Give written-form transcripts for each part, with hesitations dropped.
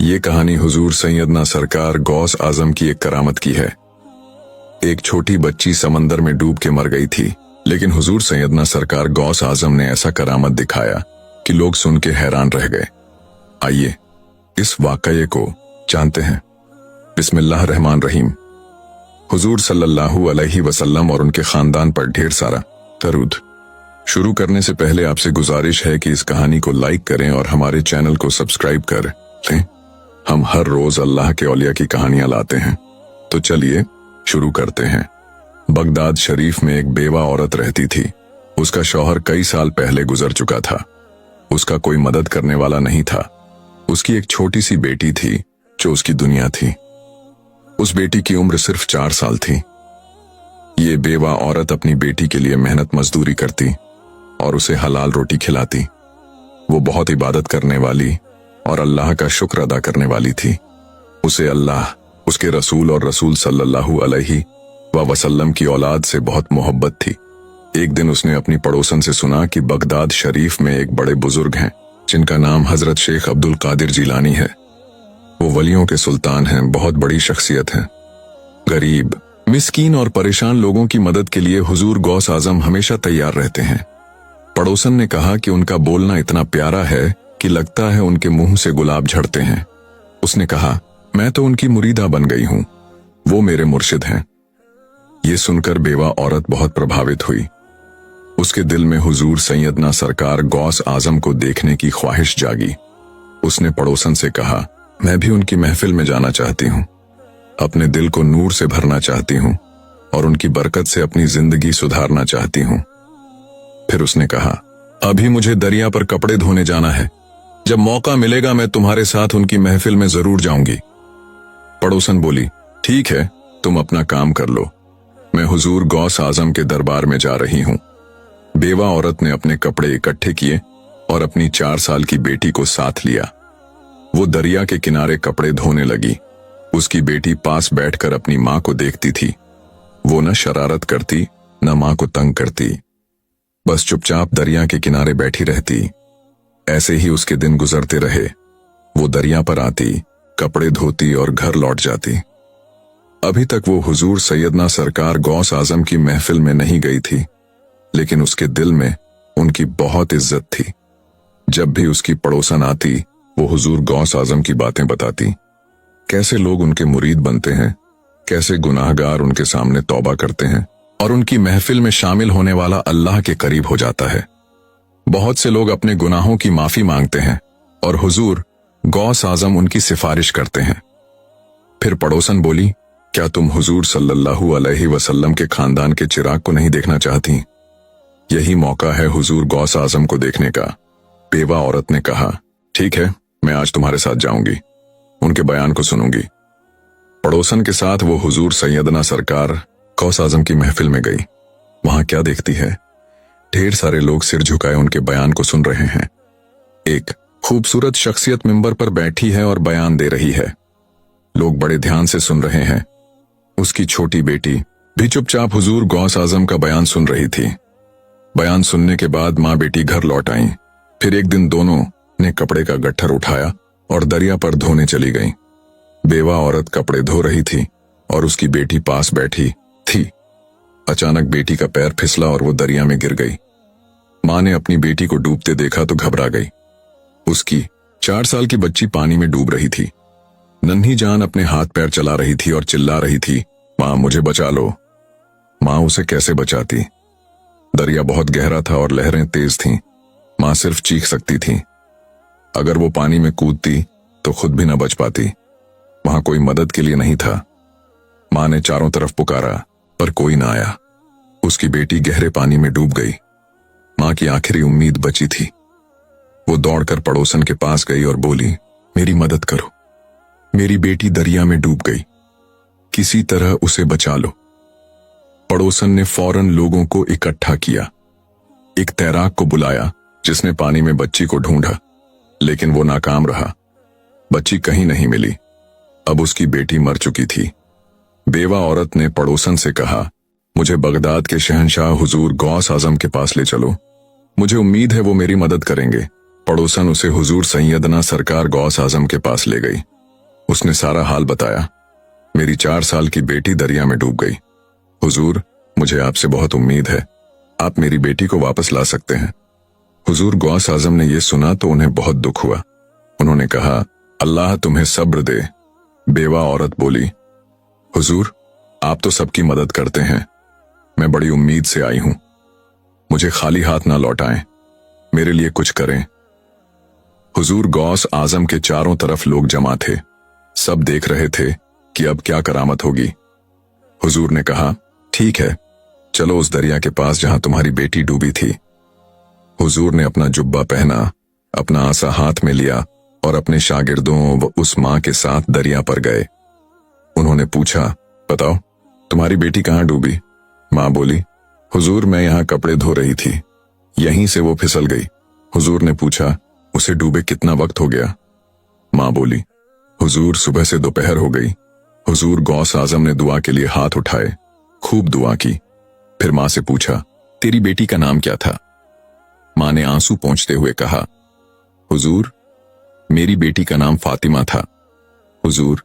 ये कहानी हुजूर सैयदना सरकार गौस आजम की एक करामत की है। एक छोटी बच्ची समंदर में डूब के मर गई थी, लेकिन हुजूर सैयदना सरकार गौस आजम ने ऐसा करामत दिखाया कि लोग सुन के हैरान रह गए। आइए इस वाकये को जानते हैं। बिस्मिल्लाह रहमान रहीम। हुजूर सल्लल्लाहु अलैहि वसल्लम और उनके खानदान पर ढेर सारा दरूद। शुरू करने से पहले आपसे गुजारिश है कि इस कहानी को लाइक करें और हमारे चैनल को सब्सक्राइब कर लें। हम हर रोज अल्लाह के औलिया की कहानियां लाते हैं, तो चलिए शुरू करते हैं। बगदाद शरीफ में एक बेवा औरत रहती थी। उसका शौहर कई साल पहले गुजर चुका था। उसका कोई मदद करने वाला नहीं था। उसकी एक छोटी सी बेटी थी जो उसकी दुनिया थी। उस बेटी की उम्र सिर्फ 4 साल थी। ये बेवा औरत अपनी बेटी के लिए मेहनत मजदूरी करती और उसे हलाल रोटी खिलाती। वो बहुत इबादत करने वाली और अल्लाह का शुक्र अदा करने वाली थी। उसे अल्लाह, उसके रसूल और रसूल सल्लल्लाहु अलैहि वसल्लम की औलाद से बहुत मोहब्बत थी। एक दिन उसने अपनी पड़ोसन से सुना कि बगदाद शरीफ में एक बड़े बुजुर्ग हैं जिनका नाम हजरत शेख अब्दुल कादिर जिलानी है। वो वलियों के सुल्तान हैं, बहुत बड़ी शख्सियत हैं। गरीब, मिस्कीन और परेशान लोगों की मदद के लिए हुजूर गौस आजम हमेशा तैयार रहते हैं। पड़ोसन ने कहा कि उनका बोलना इतना प्यारा है कि लगता है उनके मुंह से गुलाब झड़ते हैं। उसने कहा, मैं तो उनकी मुरीदा बन गई हूं, वो मेरे मुर्शिद हैं। ये सुनकर बेवा औरत बहुत प्रभावित हुई। उसके दिल में हुजूर सैयदना सरकार गौस आजम को देखने की ख्वाहिश जागी। उसने पड़ोसन से कहा, मैं भी उनकी महफिल में जाना चाहती हूं, अपने दिल को नूर से भरना चाहती हूं और उनकी बरकत से अपनी जिंदगी सुधारना चाहती हूं। फिर उसने कहा, अभी मुझे दरिया पर कपड़े धोने जाना है, जब मौका मिलेगा मैं तुम्हारे साथ उनकी महफिल में जरूर जाऊंगी। पड़ोसन बोली, ठीक है, तुम अपना काम कर लो, मैं हुजूर गौस आजम के दरबार में जा रही हूं। बेवा औरत ने अपने कपड़े इकट्ठे किए और अपनी 4 साल की बेटी को साथ लिया। वो दरिया के किनारे कपड़े धोने लगी। उसकी बेटी पास बैठकर अपनी मां को देखती थी। वो न शरारत करती न मां को तंग करती, बस चुपचाप दरिया के किनारे बैठी रहती। ऐसे ही उसके दिन गुजरते रहे। वो दरिया पर आती, कपड़े धोती और घर लौट जाती। अभी तक वो हुजूर सैयदना सरकार गौस आजम की महफिल में नहीं गई थी, लेकिन उसके दिल में उनकी बहुत इज्जत थी। जब भी उसकी पड़ोसन आती, वो हुजूर गौस आजम की बातें बताती। कैसे लोग उनके मुरीद बनते हैं, कैसे गुनाहगार उनके सामने तौबा करते हैं और उनकी महफिल में शामिल होने वाला अल्लाह के करीब हो जाता है। बहुत से लोग अपने गुनाहों की माफी मांगते हैं और हुजूर गौस आजम उनकी सिफारिश करते हैं। फिर पड़ोसन बोली, क्या तुम हुजूर सल्लल्लाहु अलैहि वसल्लम के खानदान के चिराग को नहीं देखना चाहती? यही मौका है हुजूर गौस आजम को देखने का। बेवा औरत ने कहा, ठीक है, मैं आज तुम्हारे साथ जाऊंगी, उनके बयान को सुनूंगी। पड़ोसन के साथ वो हुजूर सैयदना सरकार गौस आजम की महफिल में गई। वहां क्या देखती है, ढेर सारे लोग सिर झुकाए उनके बयान को सुन रहे हैं। एक खूबसूरत शख्सियत मिंबर पर बैठी है और बयान दे रही है। लोग बड़े ध्यान से सुन रहे हैं। उसकी छोटी बेटी भी चुपचाप हुजूर गौस आजम का बयान सुन रही थी। बयान सुनने के बाद माँ बेटी घर लौट आईं। फिर एक दिन दोनों ने कपड़े का गट्ठर उठाया और दरिया पर धोने चली गईं। बेवा औरत कपड़े धो रही थी और उसकी बेटी पास बैठी थी। अचानक बेटी का पैर फिसला और वो दरिया में गिर गई। मां ने अपनी बेटी को डूबते देखा तो घबरा गई। उसकी 4 साल की बच्ची पानी में डूब रही थी। नन्ही जान अपने हाथ पैर चला रही थी और चिल्ला रही थी, मां मुझे बचा लो। मां उसे कैसे बचाती? दरिया बहुत गहरा था और लहरें तेज थीं। मां सिर्फ चीख सकती थी। अगर वो पानी में कूदती तो खुद भी न बच पाती। वहां कोई मदद के लिए नहीं था। मां ने चारों तरफ पुकारा पर कोई ना आया। उसकी बेटी गहरे पानी में डूब गई। मां की आखिरी उम्मीद बची थी। वो दौड़कर पड़ोसन के पास गई और बोली, मेरी मदद करो, मेरी बेटी दरिया में डूब गई, किसी तरह उसे बचा लो। पड़ोसन ने फौरन लोगों को इकट्ठा किया। एक तैराक को बुलाया जिसने पानी में बच्ची को ढूंढा, लेकिन वो नाकाम रहा। बच्ची कहीं नहीं मिली। अब उसकी बेटी मर चुकी थी। बेवा औरत ने पड़ोसन से कहा, मुझे बगदाद के शहंशाह हुजूर गौस आजम के पास ले चलो, मुझे उम्मीद है वो मेरी मदद करेंगे। पड़ोसन उसे हुजूर सैयदना सरकार गौस आजम के पास ले गई। उसने सारा हाल बताया। मेरी 4 साल की बेटी दरिया में डूब गई। हुजूर, मुझे आपसे बहुत उम्मीद है, आप मेरी बेटी को वापस ला सकते हैं। हुजूर गौस आजम ने यह सुना तो उन्हें बहुत दुख हुआ। उन्होंने कहा, अल्लाह तुम्हें सब्र दे। बेवा औरत बोली, हुजूर, आप तो सबकी मदद करते हैं, मैं बड़ी उम्मीद से आई हूं, मुझे खाली हाथ ना लौटाएं, मेरे लिए कुछ करें। हुजूर गौस आजम के चारों तरफ लोग जमा थे, सब देख रहे थे कि अब क्या करामत होगी। हुजूर ने कहा, ठीक है, चलो उस दरिया के पास जहां तुम्हारी बेटी डूबी थी। हुजूर ने अपना जुब्बा पहना, अपना आसा हाथ में लिया और अपने शागिर्दों व उस मां के साथ दरिया पर गए। उन्होंने पूछा, बताओ तुम्हारी बेटी कहां डूबी? मां बोली, हुजूर मैं यहां कपड़े धो रही थी, यहीं से वो फिसल गई। हुजूर ने पूछा, उसे डूबे कितना वक्त हो गया? मां बोली, हुजूर सुबह से दोपहर हो गई। हुजूर गौस आजम ने दुआ के लिए हाथ उठाए, खूब दुआ की। फिर मां से पूछा, तेरी बेटी का नाम क्या था? मां ने आंसू पोंछते हुए कहा, हुजूर मेरी बेटी का नाम फातिमा था। हुजूर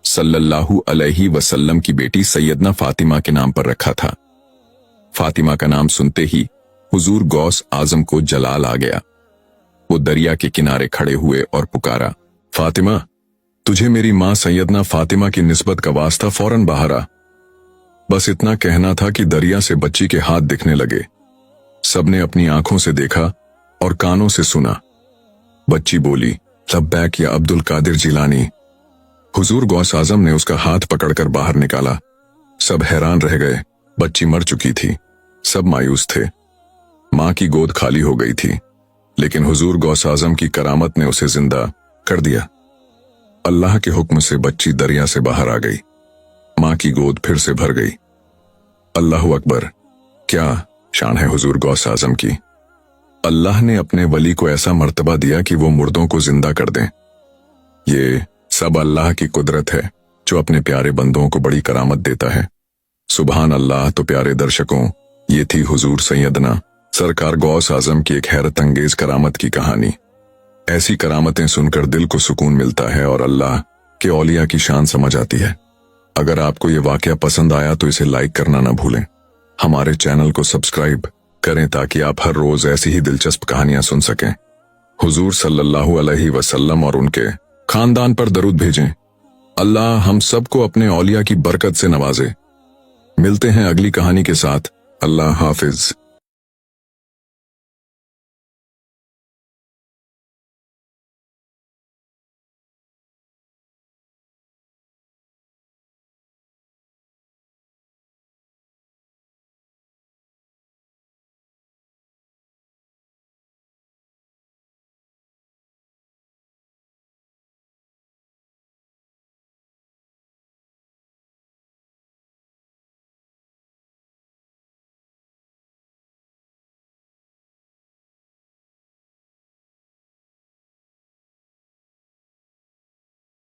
सल्लल्लाहु अलैहि वसल्लम की बेटी सैयदना फातिमा के नाम पर रखा था। फातिमा का नाम सुनते ही हुजूर गौस आजम को जलाल आ गया। वो दरिया के किनारे खड़े हुए और पुकारा, फातिमा, तुझे मेरी मां सैयदना फातिमा की निस्बत का वास्ता फौरन बाहर आ। बस इतना कहना था कि दरिया से बच्ची के हाथ दिखने लगे। सबने अपनी आंखों से देखा और कानों से सुना। बच्ची बोली, लब्बैक या अब्दुल कादिर जिलानी। हुजूर गौस आजम ने उसका हाथ पकड़कर बाहर निकाला। सब हैरान रह गए, बच्ची मर चुकी थी, सब मायूस थे। मां की गोद खाली हो गई थी, लेकिन हुजूर गौस आजम की करामत ने उसे जिंदा कर दिया। अल्लाह के हुक्म से बच्ची दरिया से बाहर आ गई, मां की गोद फिर से भर गई। अल्लाहु अकबर, क्या शान है हुजूर गौस आजम की। अल्लाह ने अपने वली को ऐसा मर्तबा दिया कि वो मुर्दों को जिंदा कर दें। ये सब अल्लाह की कुदरत है जो अपने प्यारे बंदों को बड़ी करामत देता है। सुभान अल्लाह। तो प्यारे दर्शकों, ये थी हुजूर सैयदना सरकार गौस आजम की एक हैरत अंगेज करामत की कहानी। ऐसी करामतें सुनकर दिल को सुकून मिलता है और अल्लाह के औलिया की शान समझ आती है। अगर आपको ये वाकया पसंद आया तो इसे लाइक करना ना भूलें। हमारे चैनल को सब्सक्राइब करें ताकि आप हर रोज ऐसी ही दिलचस्प कहानियां सुन सकें। हुजूर सल्लल्लाहु अलैहि वसल्लम और उनके खानदान पर दरूद भेजें। अल्लाह हम सबको अपने औलिया की बरकत से नवाजे। मिलते हैं अगली कहानी के साथ। अल्लाह हाफिज।